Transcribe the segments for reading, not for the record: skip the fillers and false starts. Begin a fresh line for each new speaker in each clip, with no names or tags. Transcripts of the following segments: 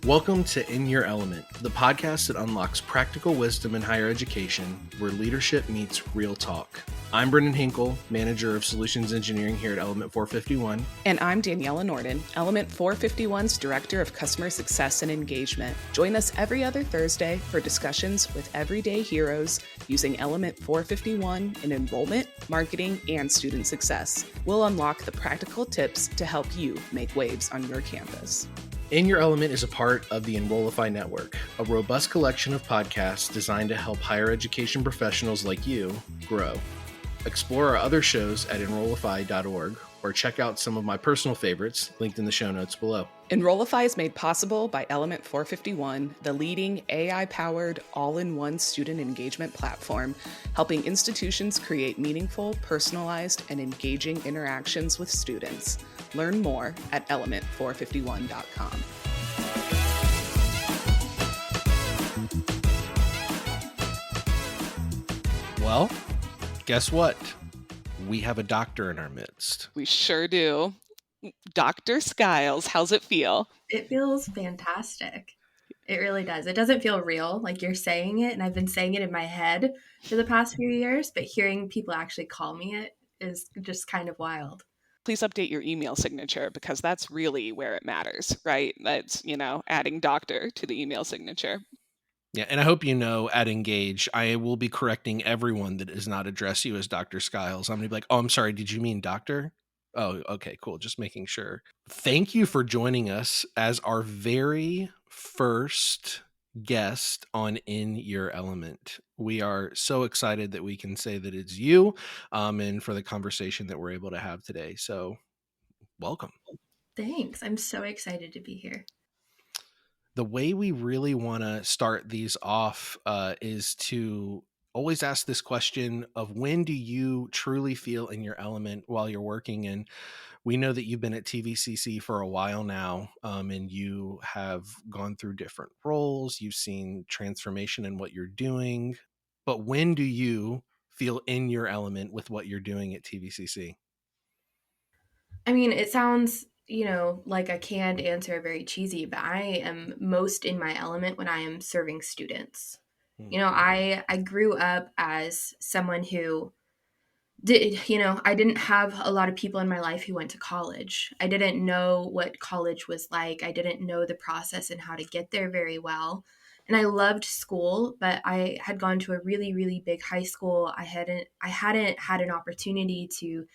Welcome to In Your Element, the podcast that unlocks practical wisdom in higher education, where leadership meets real talk. I'm Brendan Hinkle, Manager of Solutions Engineering here at Element 451.
And I'm Daniela Norden, Element 451's Director of Customer Success and Engagement. Join us every other Thursday for discussions with everyday heroes using Element 451 in enrollment, marketing, and student success. We'll unlock the practical tips to help you make waves on your campus.
In Your Element is a part of the Enrollify Network, a robust collection of podcasts designed to help higher education professionals like you grow. Explore our other shows at enrollify.org or check out some of my personal favorites linked in the show notes below.
Enrollify is made possible by Element 451, the leading AI-powered all-in-one student engagement platform, helping institutions create meaningful, personalized, and engaging interactions with students. Learn more at element451.com.
Well, guess what? We have a doctor in our midst.
We sure do. Dr. Skiles, how's it feel?
It feels fantastic. It really does. It doesn't feel real, like you're saying it, and I've been saying it in my head for the past few years, but hearing people actually call me it is just kind of wild.
Please update your email signature because that's really where it matters, right? That's, adding doctor to the email signature.
Yeah, and I hope you know at Engage, I will be correcting everyone that does not address you as Dr. Skiles. I'm going to be like, oh, I'm sorry, did you mean doctor? Oh, okay, cool. Just making sure. Thank you for joining us as our very first guest on In Your Element. We are so excited that we can say that it's you and for the conversation that we're able to have today. So welcome.
Thanks. I'm so excited to be here.
The way we really want to start these off is to always ask this question of when do you truly feel in your element while you're working? And we know that you've been at TVCC for a while now, and you have gone through different roles. You've seen transformation in what you're doing. But when do you feel in your element with what you're doing at TVCC?
I mean, it sounds, like a canned answer, very cheesy, but I am most in my element when I am serving students. I grew up as someone who I didn't have a lot of people in my life who went to college. I didn't know what college was like. I didn't know the process and how to get there very well. And I loved school, but I had gone to a really, really big high school. I hadn't had an opportunity to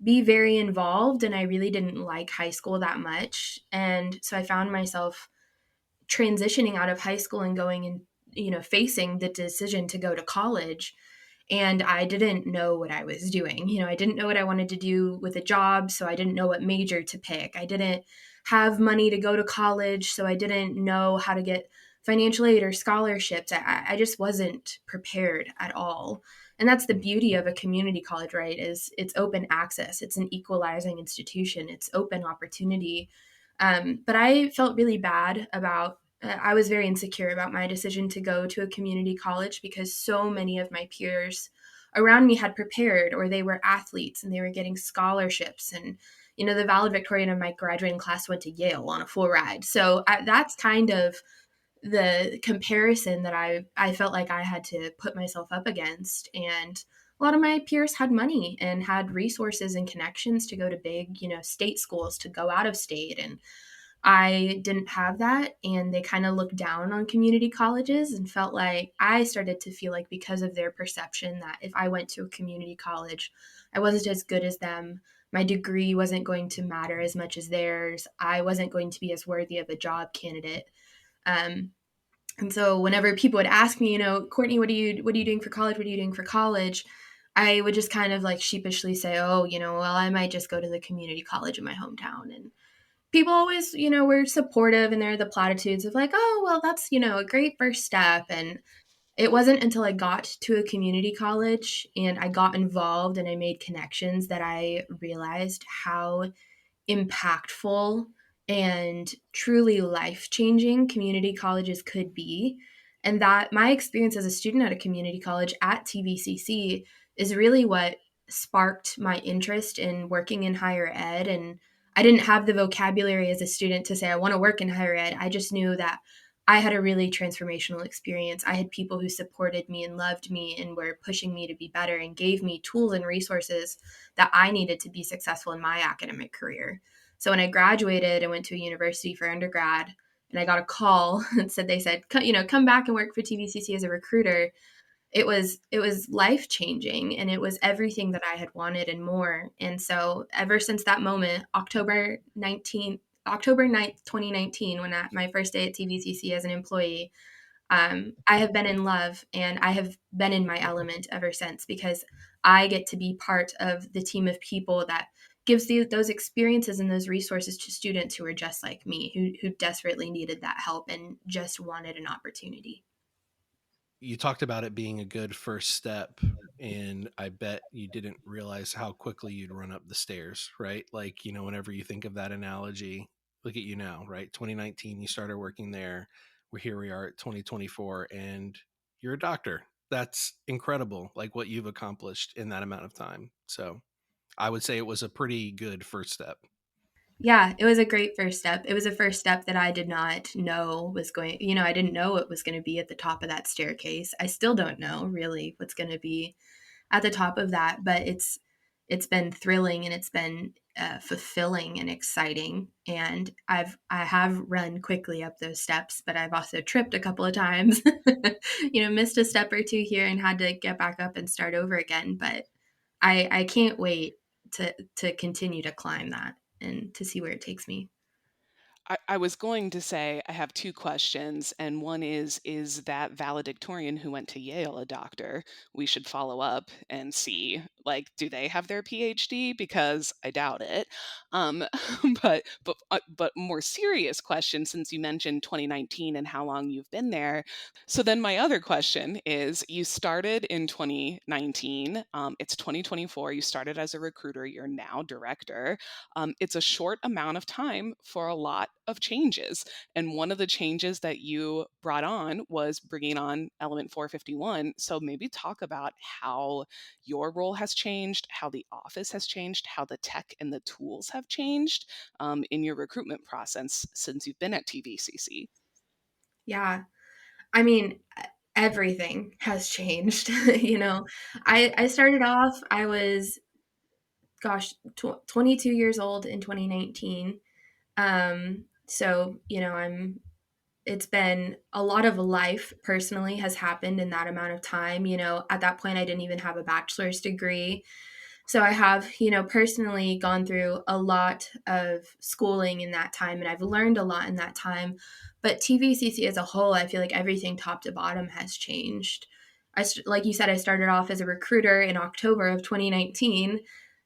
be very involved, and I really didn't like high school that much. And so I found myself transitioning out of high school and going and, facing the decision to go to college. And I didn't know what I was doing. I didn't know what I wanted to do with a job, so I didn't know what major to pick. I didn't have money to go to college, so I didn't know how to get financial aid or scholarships. I just wasn't prepared at all. And that's the beauty of a community college, right? Is it's open access. It's an equalizing institution. It's open opportunity. But I felt really bad about I was very insecure about my decision to go to a community college because so many of my peers around me had prepared, or they were athletes and they were getting scholarships. And, the valedictorian of my graduating class went to Yale on a full ride. So that's kind of the comparison that I felt like I had to put myself up against. And a lot of my peers had money and had resources and connections to go to big, state schools, to go out of state. And I didn't have that, and they kind of looked down on community colleges, and felt like I started to feel like, because of their perception, that if I went to a community college, I wasn't as good as them. My degree wasn't going to matter as much as theirs. I wasn't going to be as worthy of a job candidate. And so whenever people would ask me, Courtney, what are you doing for college? What are you doing for college? I would just kind of like sheepishly say, oh, well, I might just go to the community college in my hometown. And people always, were supportive, and there are the platitudes of like, oh, well, that's, a great first step. And it wasn't until I got to a community college and I got involved and I made connections that I realized how impactful and truly life-changing community colleges could be. And that my experience as a student at a community college at TVCC is really what sparked my interest in working in higher ed. And I didn't have the vocabulary as a student to say, I want to work in higher ed. I just knew that I had a really transformational experience. I had people who supported me and loved me and were pushing me to be better and gave me tools and resources that I needed to be successful in my academic career. So when I graduated, I went to a university for undergrad and I got a call and they said, come back and work for TVCC as a recruiter. It was life changing, and it was everything that I had wanted and more. And so ever since that moment, October 9th, 2019, when my first day at TVCC as an employee, I have been in love and I have been in my element ever since, because I get to be part of the team of people that gives those experiences and those resources to students who are just like me, who desperately needed that help and just wanted an opportunity.
You talked about it being a good first step, and I bet you didn't realize how quickly you'd run up the stairs, right? Like, whenever you think of that analogy, look at you now, right? 2019, you started working there. Here we are at 2024, and you're a doctor. That's incredible, like what you've accomplished in that amount of time. So I would say it was a pretty good first step.
Yeah, it was a great first step. It was a first step that I did not know was going, I didn't know it was going to be at the top of that staircase. I still don't know really what's going to be at the top of that, but it's been thrilling and it's been fulfilling and exciting. And I have run quickly up those steps, but I've also tripped a couple of times, missed a step or two here and had to get back up and start over again. But I can't wait to continue to climb that and to see where it takes me.
I was going to say I have two questions, and one is that valedictorian who went to Yale a doctor? We should follow up and see, like, do they have their PhD? Because I doubt it. Um, but more serious question, since you mentioned 2019 and how long you've been there. So then my other question is, you started in 2019. It's 2024. You started as a recruiter. You're now director. It's a short amount of time for a lot of changes. And one of the changes that you brought on was bringing on Element 451. So maybe talk about how your role has changed, how the office has changed, how the tech and the tools have changed in your recruitment process since you've been at TVCC.
Yeah. I mean, everything has changed. I started off, I was, 22 years old in 2019. So, it's been a lot of life personally has happened in that amount of time. At that point, I didn't even have a bachelor's degree. So I have, personally gone through a lot of schooling in that time, and I've learned a lot in that time. But TVCC as a whole, I feel like everything top to bottom has changed. Like you said, I started off as a recruiter in October of 2019,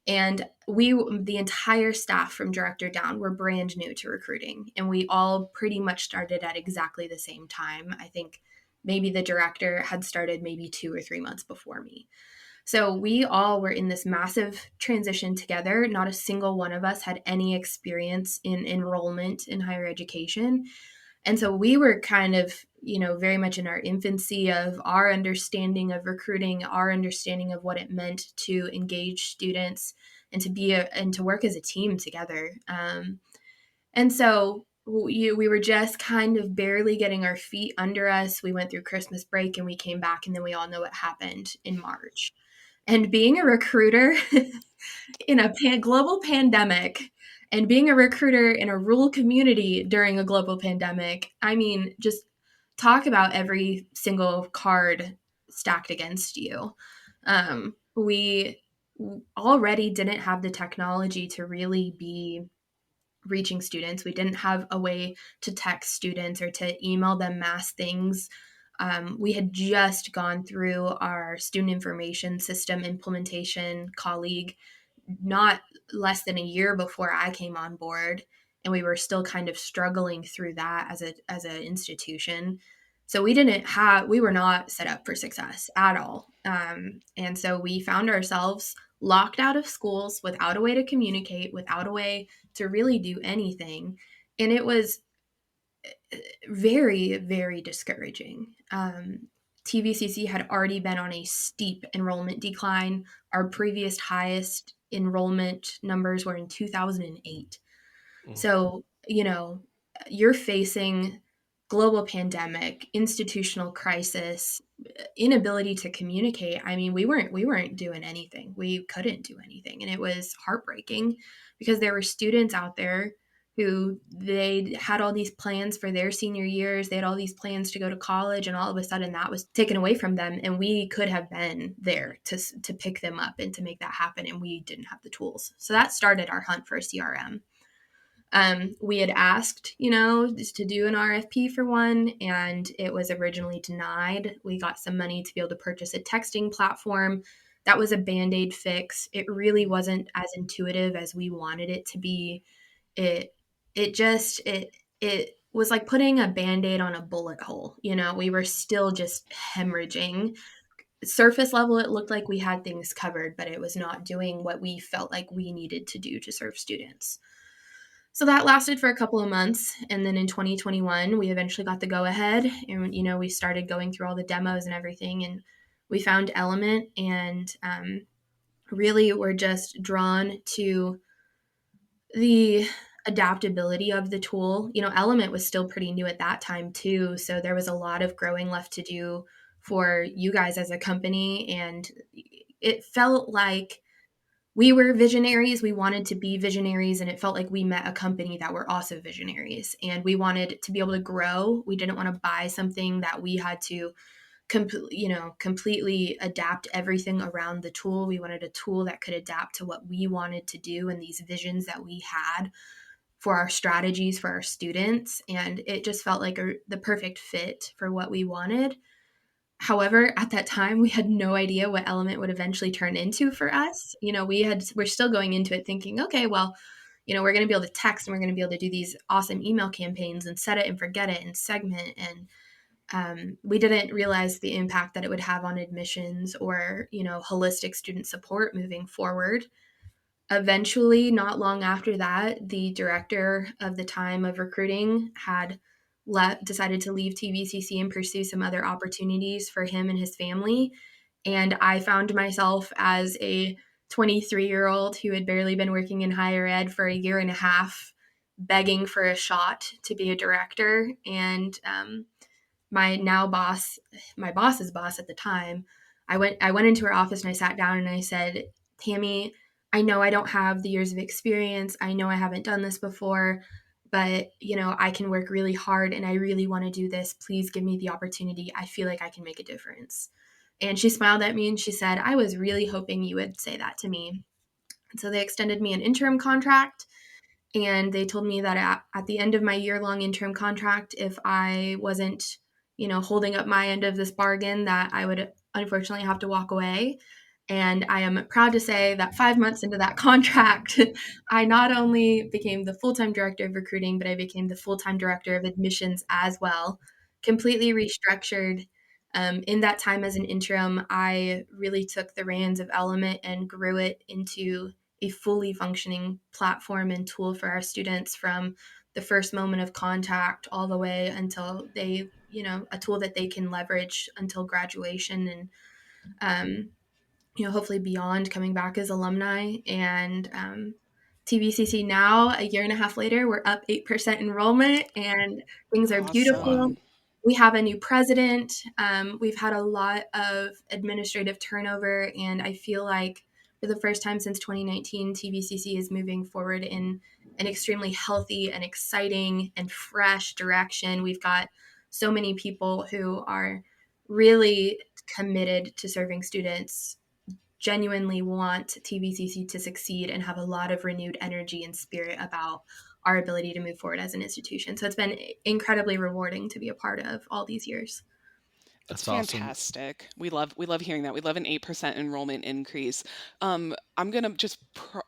and the entire staff from director down, were brand new to recruiting, and we all pretty much started at exactly the same time. I think maybe the director had started maybe 2 or 3 months before me. So we all were in this massive transition together. Not a single one of us had any experience in enrollment in higher education. And so we were kind of, very much in our infancy of our understanding of recruiting, our understanding of what it meant to engage students and and to work as a team together. And so we were just kind of barely getting our feet under us. We went through Christmas break and we came back, and then we all know what happened in March. And being a recruiter in a global pandemic, and being a recruiter in a rural community during a global pandemic, I mean, just talk about every single card stacked against you. We already didn't have the technology to really be reaching students. We didn't have a way to text students or to email them mass things. We had just gone through our student information system implementation colleague not less than a year before I came on board, and we were still kind of struggling through that as an institution. So we were not set up for success at all. And so we found ourselves locked out of schools without a way to communicate, without a way to really do anything. And it was very, very discouraging. TVCC had already been on a steep enrollment decline. Our previous highest enrollment numbers were in 2008.
Mm.
So, you're facing global pandemic, institutional crisis, inability to communicate. I mean, we weren't doing anything. We couldn't do anything, and it was heartbreaking because there were students out there who they had all these plans for their senior years. They had all these plans to go to college, and all of a sudden that was taken away from them, and we could have been there to pick them up and to make that happen, and we didn't have the tools. So that started our hunt for a CRM. We had asked, to do an RFP for one, and it was originally denied. We got some money to be able to purchase a texting platform. That was a band aid fix. It really wasn't as intuitive as we wanted it to be. It it was like putting a band aid on a bullet hole. We were still just hemorrhaging. Surface level, it looked like we had things covered, but it was not doing what we felt like we needed to do to serve students. So that lasted for a couple of months. And then in 2021, we eventually got the go ahead. And, we started going through all the demos and everything. And we found Element, and really were just drawn to the adaptability of the tool. Element was still pretty new at that time, too. So there was a lot of growing left to do for you guys as a company. And it felt like we were visionaries. We wanted to be visionaries, and it felt like we met a company that were also visionaries. And we wanted to be able to grow. We didn't want to buy something that we had to completely adapt everything around the tool. We wanted a tool that could adapt to what we wanted to do and these visions that we had for our strategies for our students. And it just felt like the perfect fit for what we wanted. However, at that time, we had no idea what Element would eventually turn into for us. We're still going into it thinking, okay, well, we're going to be able to text, and we're going to be able to do these awesome email campaigns and set it and forget it and segment. And we didn't realize the impact that it would have on admissions or, holistic student support moving forward. Eventually, not long after that, the director of the time of recruiting had decided to leave TVCC and pursue some other opportunities for him and his family. And I found myself as a 23-year-old who had barely been working in higher ed for a year and a half, begging for a shot to be a director. And my now boss, my boss's boss at the time, I went into her office and I sat down and I said, Tammy, I know I don't have the years of experience. I know I haven't done this before, but I can work really hard and I really want to do this. Please give me the opportunity. I feel like I can make a difference. And she smiled at me and she said, I was really hoping you would say that to me. And so they extended me an interim contract, and they told me that at the end of my year-long interim contract, if I wasn't, holding up my end of this bargain, that I would unfortunately have to walk away. And I am proud to say that 5 months into that contract, I not only became the full-time director of recruiting, but I became the full-time director of admissions as well, completely restructured. In that time as an interim, I really took the reins of Element and grew it into a fully functioning platform and tool for our students from the first moment of contact all the way until they, a tool that they can leverage until graduation and, hopefully beyond, coming back as alumni. And TVCC now, a year and a half later, we're up 8% enrollment and things are beautiful.
Awesome.
We have a new president. We've had a lot of administrative turnover, and I feel like for the first time since 2019, TVCC is moving forward in an extremely healthy and exciting and fresh direction. We've got so many people who are really committed to serving students, genuinely want TVCC to succeed, and have a lot of renewed energy and spirit about our ability to move forward as an institution. So it's been incredibly rewarding to be a part of all these years.
That's
That's awesome.
fantastic. We love hearing that. We love an 8% enrollment increase. I'm gonna just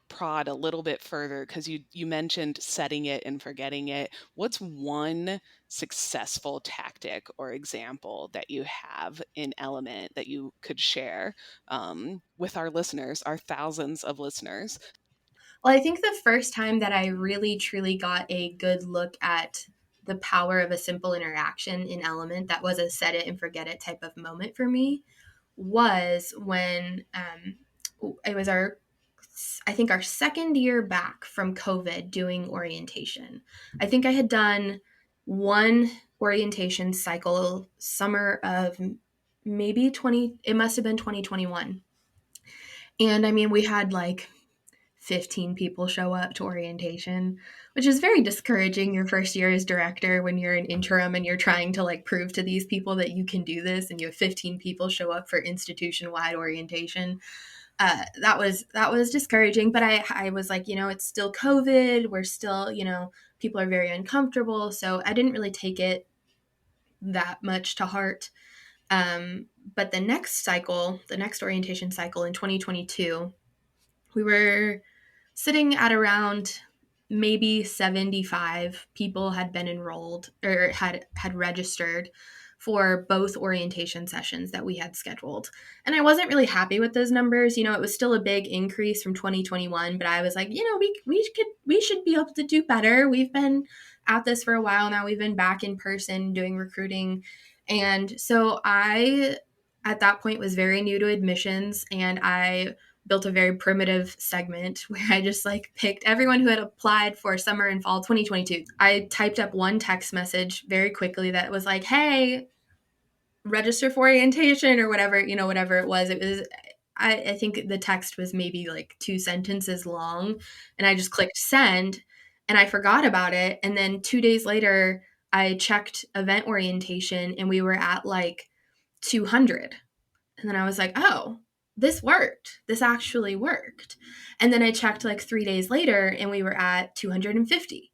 prod a little bit further because you mentioned setting it and forgetting it. What's one successful tactic or example that you have in Element that you could share with our listeners, our thousands of listeners?
Well, I think the first time that I really truly got a good look at the power of a simple interaction in Element that was a set it and forget it type of moment for me was when it was our I think our second year back from COVID doing orientation. I think I had done one orientation cycle summer of maybe 20, it must have been 2021. And I mean, we had like 15 people show up to orientation, which is very discouraging your first year as director when you're an interim and you're trying to like prove to these people that you can do this and you have 15 people show up for institution wide orientation. That was discouraging, but I was like, it's still COVID. We're still, people are very uncomfortable. So I didn't really take it that much to heart. But the next cycle, the next orientation cycle in 2022, we were sitting at around maybe 75 people had been enrolled or had registered for both orientation sessions that we had scheduled. And I wasn't really happy with those numbers. It was still a big increase from 2021, but I was like, we should be able to do better. We've been at this for a while now. We've been back in person doing recruiting. And so I at that point was very new to admissions, and I built a very primitive segment where I just like picked everyone who had applied for summer and fall 2022. I typed up one text message very quickly that was like, hey, register for orientation or whatever, whatever it was. It was, I think the text was maybe like 2 sentences long, and I just clicked send and I forgot about it. And then 2 days later, I checked event orientation and we were at like 200. And then I was like, oh, this worked. This actually worked. And then I checked like 3 days later and we were at 250.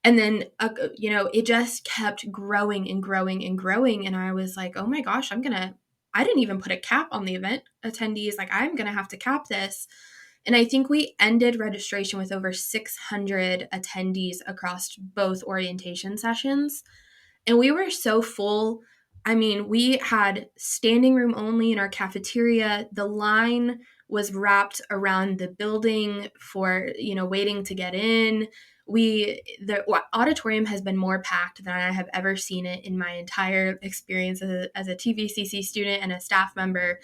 And then, it just kept growing and growing and growing. And I was like, oh my gosh, I didn't even put a cap on the event attendees. Like, I'm going to have to cap this. And I think we ended registration with over 600 attendees across both orientation sessions. And we were so full. I mean, we had standing room only in our cafeteria. The line was wrapped around the building for, waiting to get in. The auditorium has been more packed than I have ever seen it in my entire experience as a TVCC student and a staff member.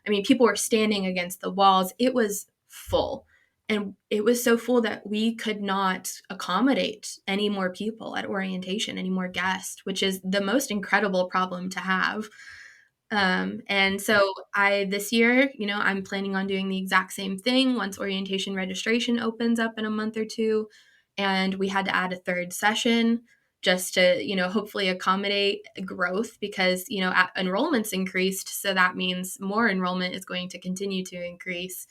I mean, people were standing against the walls. It was full. And it was so full that we could not accommodate any more people at orientation, any more guests, which is the most incredible problem to have. And so this year, I'm planning on doing the exact same thing once orientation registration opens up in a month or two. And we had to add a third session just to, hopefully accommodate growth because, enrollment's increased. So that means more enrollment is going to continue to increase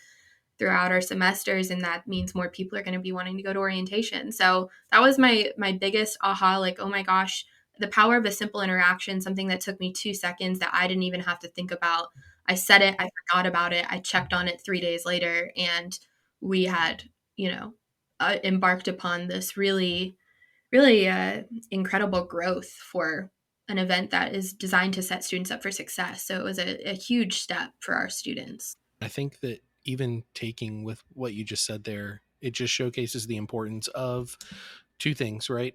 throughout our semesters, and that means more people are going to be wanting to go to orientation. So that was my biggest aha, like, oh my gosh, the power of a simple interaction, something that took me 2 seconds that I didn't even have to think about. I said it, I forgot about it, I checked on it 3 days later, and we had, embarked upon this really, really incredible growth for an event that is designed to set students up for success. So it was a huge step for our students.
I think that even taking with what you just said there, it just showcases the importance of two things, right?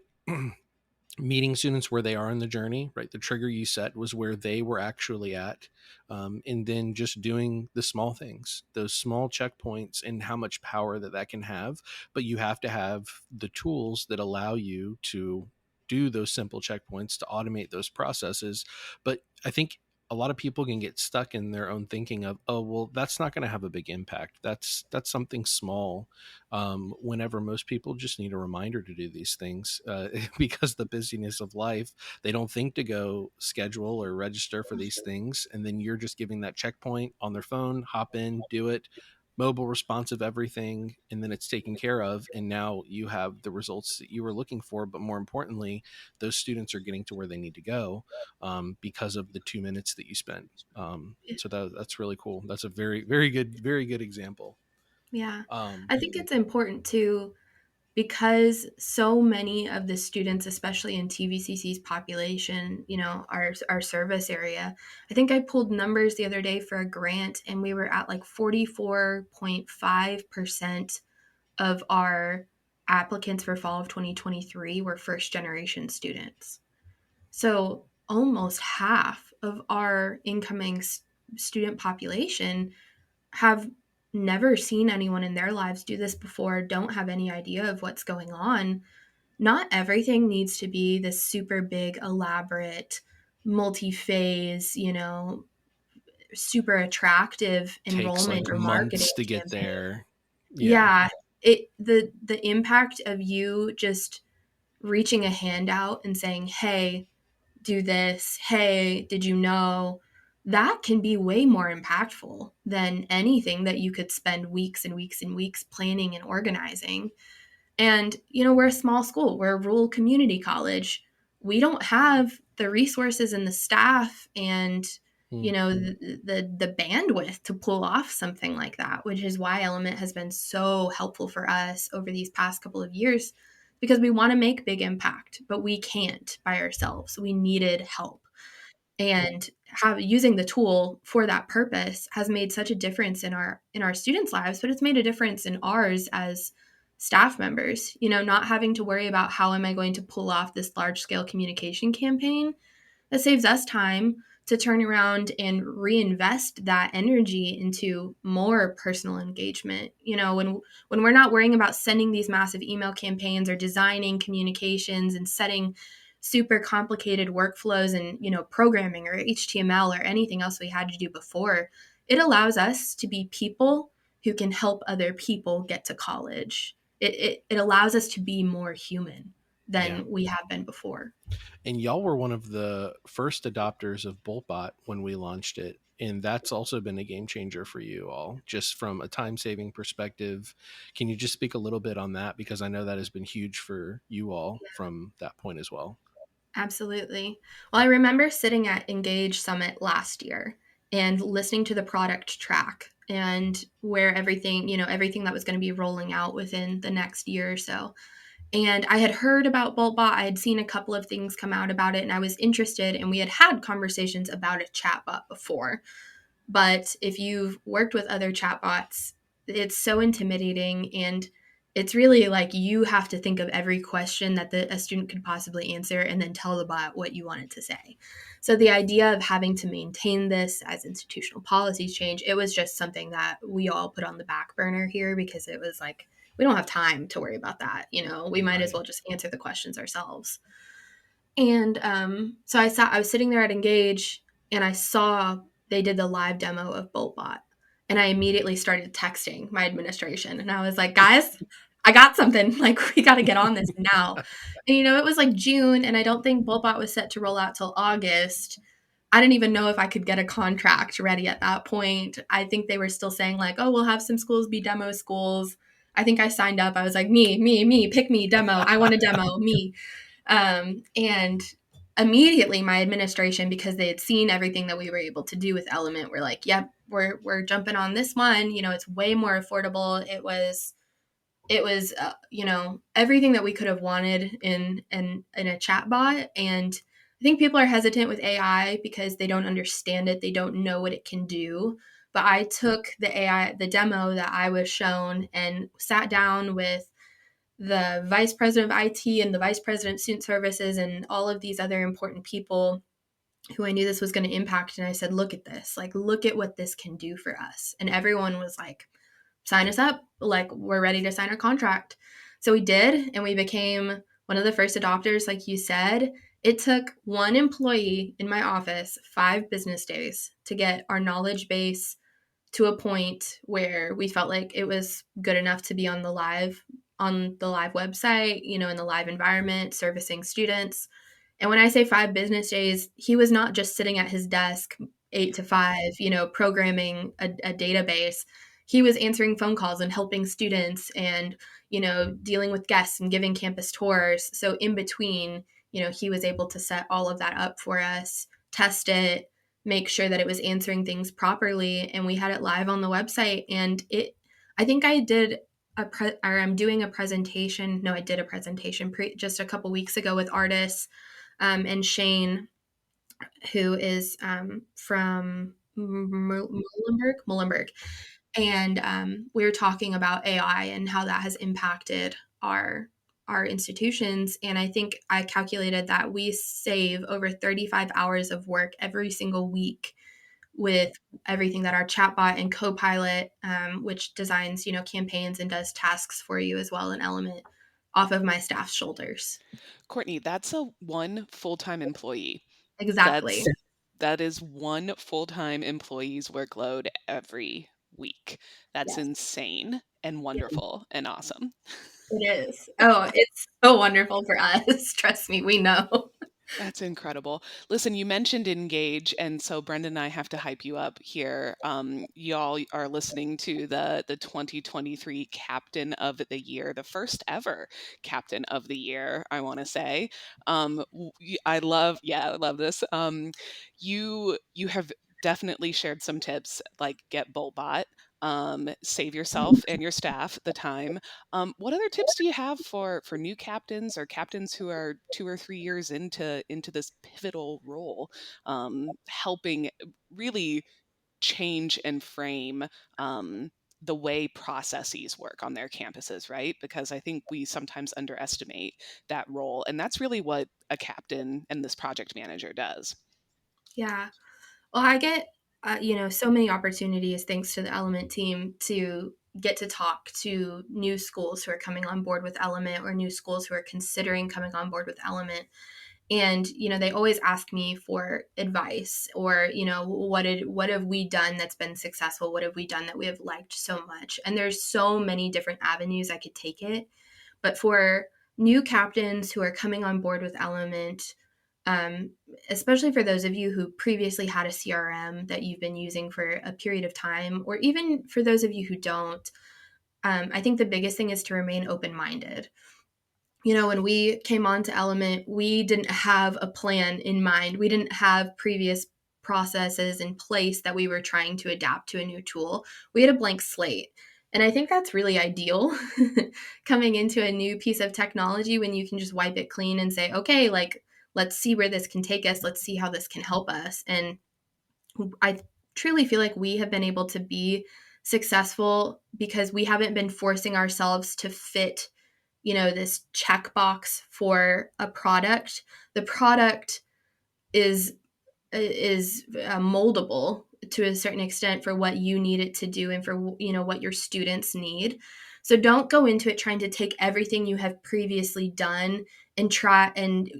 Meeting students where they are in the journey, right? The trigger you set was where they were actually at. And then just doing the small things, those small checkpoints, and how much power that can have. But you have to have the tools that allow you to do those simple checkpoints to automate those processes. But I think a lot of people can get stuck in their own thinking of, oh, well, that's not going to have a big impact. That's something small. Whenever most people just need a reminder to do these things, because the busyness of life, they don't think to go schedule or register for these things. And then you're just giving that checkpoint on their phone, hop in, do it, mobile responsive everything, and then it's taken care of, and now you have the results that you were looking for. But more importantly, those students are getting to where they need to go, because of the 2 minutes that you spent. So that's really cool. That's a very, very good example.
Yeah.
um,
I think it's important too because so many of the students, especially in TVCC's population, our service area. I think I pulled numbers the other day for a grant, and we were at like 44.5% of our applicants for fall of 2023 were first generation students. So almost half of our incoming student population have never seen anyone in their lives do this before, don't have any idea of what's going on, not everything needs to be this super big, elaborate, multi-phase, super attractive
Takes
enrollment
like
or marketing
months to get
campaign.
there. Yeah.
Yeah, the impact of you just reaching a hand out and saying, "Hey, do this. Hey, did you know?" That can be way more impactful than anything that you could spend weeks and weeks and weeks planning and organizing. And, we're a small school, we're a rural community college. We don't have the resources and the staff and,
Mm.
the bandwidth to pull off something like that, which is why Element has been so helpful for us over these past couple of years, because we want to make big impact, but we can't by ourselves. We needed help. And using the tool for that purpose has made such a difference in our students' lives, but it's made a difference in ours as staff members. Not having to worry about how am I going to pull off this large scale communication campaign. That saves us time to turn around and reinvest that energy into more personal engagement. When we're not worrying about sending these massive email campaigns or designing communications and setting super complicated workflows and, programming or HTML or anything else we had to do before, it allows us to be people who can help other people get to college. It allows us to be more human
Yeah.
than we have been before.
And y'all were one of the first adopters of BoltBot when we launched it. And that's also been a game changer for you all, just from a time saving perspective. Can you just speak a little bit on that? Because I know that has been huge for you all from that point as well.
Absolutely. Well, I remember sitting at Engage Summit last year and listening to the product track and where everything that was going to be rolling out within the next year or so. And I had heard about BoltBot. I had seen a couple of things come out about it, and I was interested. And we had had conversations about a chatbot before. But if you've worked with other chatbots, it's so intimidating, and it's really like you have to think of every question that a student could possibly answer and then tell the bot what you want it to say. So the idea of having to maintain this as institutional policies change, it was just something that we all put on the back burner here, because it was like, we don't have time to worry about that. We might as
Right.
well just answer the questions ourselves. And so I was sitting there at Engage, and I saw they did the live demo of BoltBot. And I immediately started texting my administration. And I was like, guys, I got something. Like, we got to get on this now. And, it was like June, and I don't think BoltBot was set to roll out till August. I didn't even know if I could get a contract ready at that point. I think they were still saying, like, oh, we'll have some schools be demo schools. I think I signed up. I was like, me, pick me, demo. I want a demo, me. And immediately my administration, because they had seen everything that we were able to do with Element, were like, yep, we're jumping on this one. It's way more affordable. It was everything that we could have wanted in a chat bot. And I think people are hesitant with AI because they don't understand it. They don't know what it can do. But I took the demo that I was shown, and sat down with the vice president of IT and the vice president of student services and all of these other important people who I knew this was going to impact. And I said, look at this, like, look at what this can do for us. And everyone was like, sign us up. Like, we're ready to sign our contract. So we did, and we became one of the first adopters, like you said. It took one employee in my office 5 business days to get our knowledge base to a point where we felt like it was good enough to be on the live website, in the live environment, servicing students. And when I say 5 business days, he was not just sitting at his desk 8 to 5, programming a database. He was answering phone calls and helping students and, dealing with guests and giving campus tours. So in between, he was able to set all of that up for us, test it, make sure that it was answering things properly. And we had it live on the website. And I think I did I'm doing a presentation. No, I did a presentation just a couple weeks ago with artists, and Shane, who is from Muhlenberg. And we were talking about AI and how that has impacted our institutions. And I think I calculated that we save over 35 hours of work every single week with everything that our chatbot and Copilot, which designs, campaigns and does tasks for you as well in Element, off of my staff's shoulders.
Courtney, that's a one full-time employee.
Exactly.
That's that is one full-time employee's workload every week. That's
Yes,
insane and wonderful and awesome.
it is. Oh, it's so wonderful for us. Trust me, we know.
That's incredible. Listen, you mentioned Engage, and so Brenda and I have to hype you up here. Y'all are listening to the 2023 Captain of the Year, the first ever Captain of the Year, I want to say. I love this. You have definitely shared some tips like get BoltBot, save yourself and your staff the time. What other tips do you have for new captains or captains who are 2 or 3 years into this pivotal role, helping really change and frame the way processes work on their campuses, right? Because I think we sometimes underestimate that role, and that's really what a captain and this project manager does.
Yeah. Well, I get, so many opportunities thanks to the Element team to get to talk to new schools who are coming on board with Element or new schools who are considering coming on board with Element. And, they always ask me for advice or, what have we done that's been successful? What have we done that we have liked so much? And there's so many different avenues I could take it. But for new captains who are coming on board with Element, um, especially for those of you who previously had a CRM that you've been using for a period of time, or even for those of you who don't, I think the biggest thing is to remain open minded. When we came on to Element, we didn't have a plan in mind. We didn't have previous processes in place that we were trying to adapt to a new tool. We had a blank slate. And I think that's really ideal coming into a new piece of technology when you can just wipe it clean and say, okay, like, let's see where this can take us. Let's see how this can help us. And I truly feel like we have been able to be successful because we haven't been forcing ourselves to fit, this checkbox for a product. The product is moldable to a certain extent for what you need it to do and for what your students need. So don't go into it trying to take everything you have previously done and try and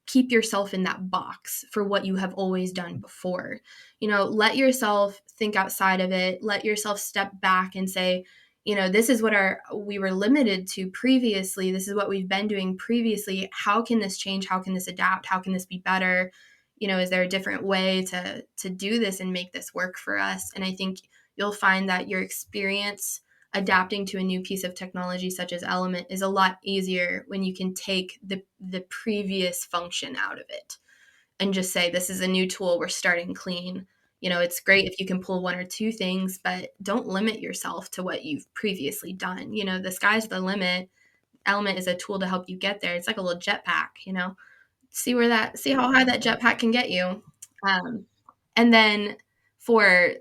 keep yourself in that box for what you have always done before. Let yourself think outside of it. Let yourself step back and say, this is what we were limited to previously. This is what we've been doing previously. How can this change? How can this adapt? How can this be better? Is there a different way to do this and make this work for us? And I think you'll find that your experience adapting to a new piece of technology such as Element is a lot easier when you can take the previous function out of it and just say, this is a new tool, we're starting clean. It's great if you can pull one or two things, but don't limit yourself to what you've previously done. The sky's the limit. Element is a tool to help you get there. It's like a little jetpack. See how high that jetpack can get you. Um, and then for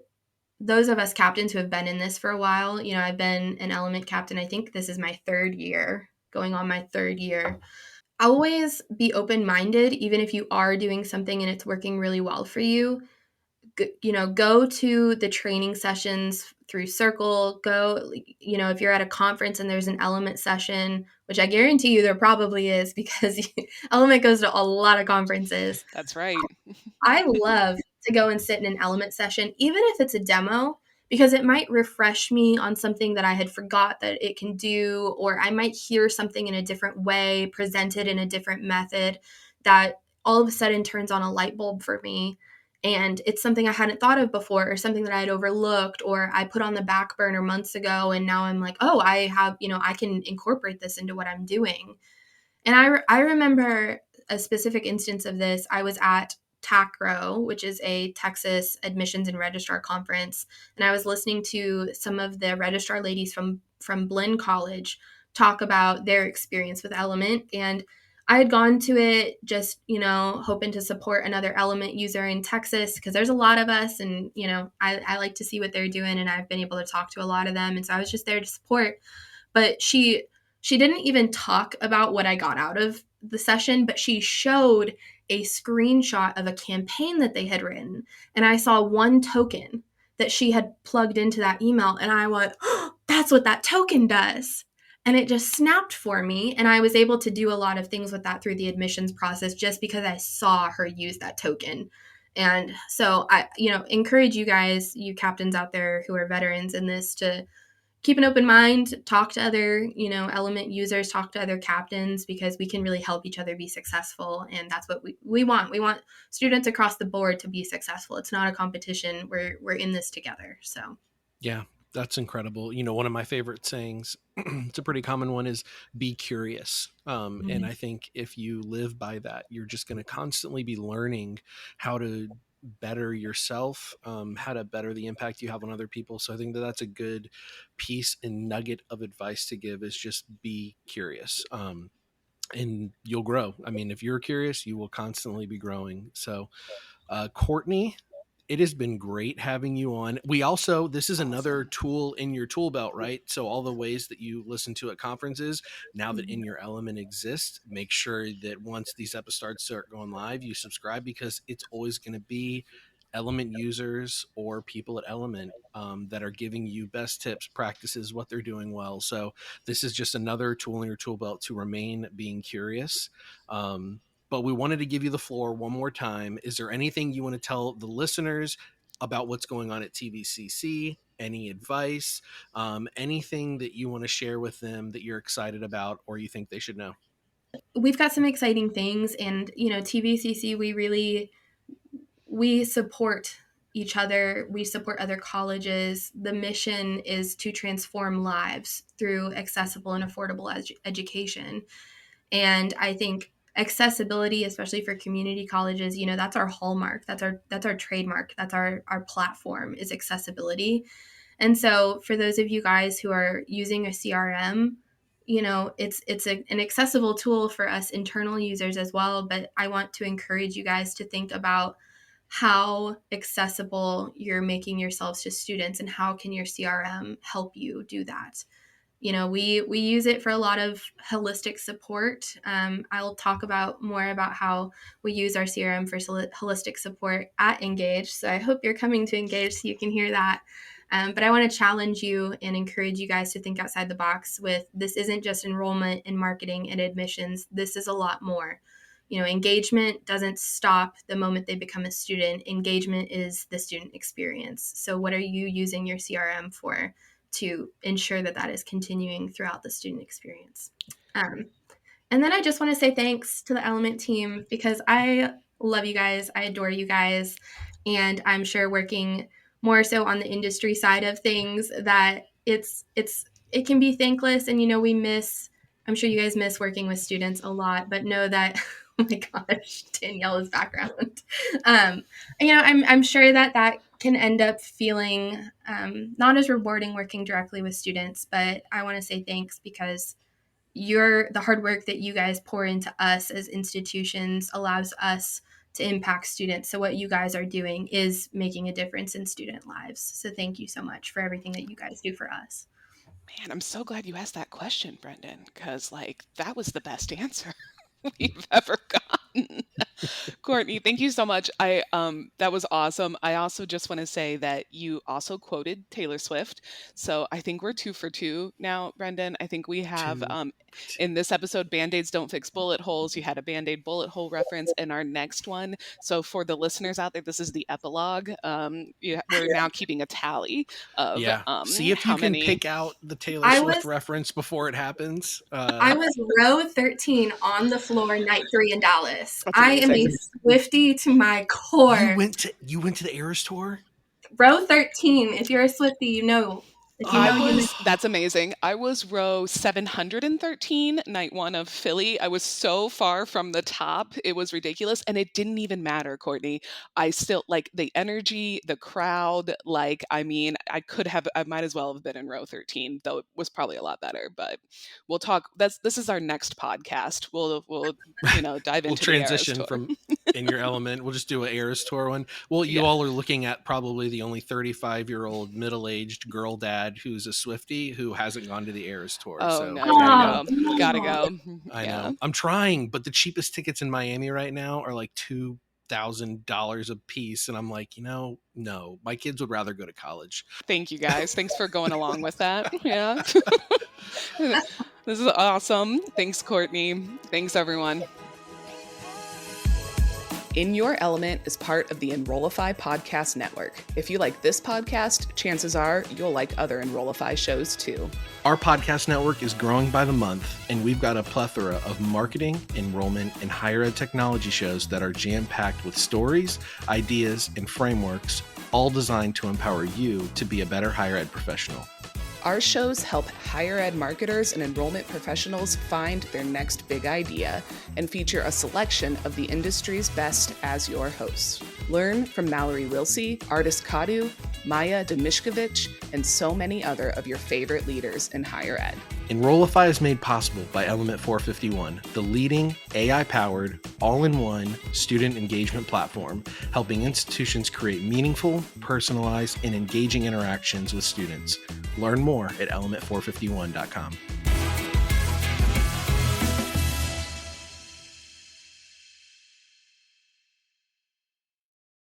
those of us captains who have been in this for a while, I've been an Element captain. I think this is my third year, going on my third year. Always be open minded, even if you are doing something and it's working really well for you. Go to the training sessions through Circle. Go, if you're at a conference and there's an Element session, which I guarantee you there probably is because Element goes to a lot of conferences.
That's right.
I love to go and sit in an Element session, even if it's a demo, because it might refresh me on something that I had forgot that it can do, or I might hear something in a different way, presented in a different method that all of a sudden turns on a light bulb for me. And it's something I hadn't thought of before, or something that I had overlooked, or I put on the back burner months ago. And now I'm like, oh, I have, I can incorporate this into what I'm doing. And I remember a specific instance of this. I was at TACRO, which is a Texas Admissions and Registrar Conference, and I was listening to some of the registrar ladies from Blinn College talk about their experience with Element. And I had gone to it just, hoping to support another Element user in Texas because there's a lot of us, and, I like to see what they're doing, and I've been able to talk to a lot of them. And so I was just there to support. But she didn't even talk about what I got out of the session, but she showed a screenshot of a campaign that they had written, and I saw one token that she had plugged into that email, and I went, oh, that's what that token does. And it just snapped for me, and I was able to do a lot of things with that through the admissions process just because I saw her use that token. And so I, encourage you guys, you captains out there who are veterans in this, to keep an open mind, talk to other, element users, talk to other captains, because we can really help each other be successful. And that's what we want. We want students across the board to be successful. It's not a competition. We're in this together. So
Yeah, that's incredible. One of my favorite sayings, it's a pretty common one, is be curious. And I think if you live by that, you're just going to constantly be learning how to better yourself, how to better the impact you have on other people. So I think that that's a good piece and nugget of advice to give, is just be curious. And you'll grow. I mean, if you're curious, you will constantly be growing. So, Courtney, it has been great having you on. This is another tool in your tool belt, right? So all the ways that you listen to at conferences, now that In Your Element exists, make sure that once these episodes start going live, you subscribe, because it's always going to be Element users or people at Element that are giving you best tips, practices, what they're doing well. So this is just another tool in your tool belt to remain being curious. But we wanted to give you the floor one more time. Is there anything you want to tell the listeners about what's going on at TVCC? Any advice? Anything that you want to share with them that you're excited about or you think they should know?
We've got some exciting things, and TVCC, we support each other. We support other colleges. The mission is to transform lives through accessible and affordable education. And I think accessibility, especially for community colleges, that's our hallmark. That's our trademark. That's our platform, is accessibility. And so for those of you guys who are using a CRM, it's an accessible tool for us internal users as well. But I want to encourage you guys to think about how accessible you're making yourselves to students, and how can your CRM help you do that. We use it for a lot of holistic support. I'll talk more about how we use our CRM for holistic support at Engage. So I hope you're coming to Engage so you can hear that. But I want to challenge you and encourage you guys to think outside the box. This isn't just enrollment and marketing and admissions. This is a lot more. Engagement doesn't stop the moment they become a student. Engagement is the student experience. So what are you using your CRM for to ensure that is continuing throughout the student experience? And then I just want to say thanks to the Element team, because I love you guys. I adore you guys. And I'm sure, working more so on the industry side of things, that it can be thankless. And, I'm sure you guys miss working with students a lot, but know that, oh my gosh, Daniela's background. I'm sure that can end up feeling not as rewarding working directly with students, but I want to say thanks, because the hard work that you guys pour into us as institutions allows us to impact students. So what you guys are doing is making a difference in student lives. So thank you so much for everything that you guys do for us.
Man, I'm so glad you asked that question, Brendan, because that was the best answer we've ever gotten. Courtney, thank you so much. That was awesome. I also just want to say that you also quoted Taylor Swift. So I think we're 2 for 2 now, Brendan. I think we have in this episode, Band-Aids don't fix bullet holes. You had a Band-Aid bullet hole reference in our next one. So for the listeners out there, this is the epilogue. We're now keeping a tally of
see if you can pick out the Taylor Swift reference before it happens.
I was row 13 on the floor night 3 in Dallas. I am a Swiftie to my core.
You went to the Eras tour?
Row 13. If you're a Swiftie, you know.
That's amazing. I was row 713, night 1 of Philly. I was so far from the top. It was ridiculous. And it didn't even matter, Courtney. I still the energy, the crowd. I might as well have been in row 13, though it was probably a lot better. But we'll talk. This is our next podcast. We'll dive into
we'll transition from In Your Element. We'll just do an Eras tour one. Well, you all are looking at probably the only 35-year-old middle-aged girl dad dad who's a Swiftie who hasn't gone to the Eras tour.
Oh,
So
no,
Oh,
gotta go.
I
Yeah.
know. I'm trying, but the cheapest tickets in Miami right now are like $2,000 a piece. And I'm like, no, my kids would rather go to college.
Thank you guys. Thanks for going along with that. Yeah. This is awesome. Thanks, Courtney. Thanks, everyone. In Your Element is part of the Enrollify podcast network. If you like this podcast, chances are you'll like other Enrollify shows too.
Our podcast network is growing by the month, and we've got a plethora of marketing, enrollment, and higher ed technology shows that are jam-packed with stories, ideas, and frameworks, all designed to empower you to be a better higher ed professional.
Our shows help higher ed marketers and enrollment professionals find their next big idea and feature a selection of the industry's best as your hosts. Learn from Mallory Wilsey, Artis Kadu, Maya Demishkovich, and so many other of your favorite leaders in higher ed.
Enrollify is made possible by Element 451, the leading AI-powered, all-in-one student engagement platform, helping institutions create meaningful, personalized, and engaging interactions with students. Learn more at element451.com.